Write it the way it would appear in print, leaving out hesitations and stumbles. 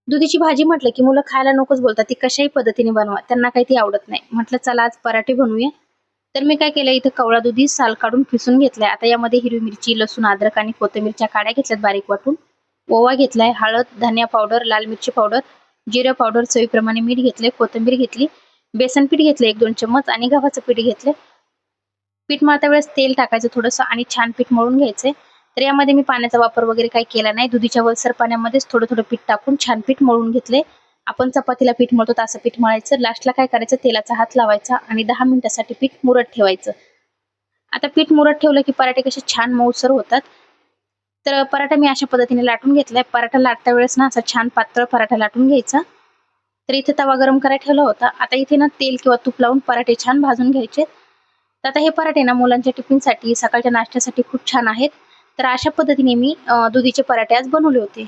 दुधीची भाजी म्हटलं की मुलं खायला नकोच बोलतात. ती कशाही पद्धतीने बनवा, त्यांना काही ती आवडत नाही. म्हटलं चला आज पराठे बनवूया. तर मी काय केलं, इथे कवळा दुधी साल काढून खिसून घेतलाय. आता यामध्ये हिरवी मिरची, लसूण, अद्रक आणि कोथिंबीरच्या काड्या घेतल्यात बारीक वाटून. ओवा घेतलाय, हळद, धनिया पावडर, लाल मिरची पावडर, जिरे पावडर, चवीप्रमाणे मीठ घेतले, कोथिंबीर घेतली, बेसन पीठ घेतलं 1-2 चम्मच आणि गव्हाचं पीठ घेतलं. पीठ मळता वेळेस तेल टाकायचं थोडंसं आणि छान पीठ मळून घ्यायचंय. तर यामध्ये मी पाण्याचा वापर वगैरे काही केला नाही. दुधीच्या वलसर पाण्यामध्येच थोडं थोडं पीठ टाकून छान पीठ मळून घेतले. आपण चपातीला पीठ मळतो तसं पीठ मळायचं. लास्टला काय करायचं, तेलाचा हात लावायचा आणि 10 मिनिटासाठी पीठ मुरत ठेवायचं. आता पीठ मुरत ठेवलं की पराठे कसे छान मऊसर होतात. तर पराठा मी अशा पद्धतीने लाटून घेतलाय. पराठा लाटता वेळेस ना असा छान पातळ पराठा लाटून घ्यायचा. तर इथे तवा गरम करायला ठेवला होता. आता इथे ना तेल किंवा तूप लावून पराठे छान भाजून घ्यायचे. तर आता हे पराठे ना मुलांच्या टिफिनसाठी, सकाळच्या नाश्त्यासाठी खूप छान आहेत. तर अशा पद्धतीने मी दुधीचे पराठे आज बनवले होते.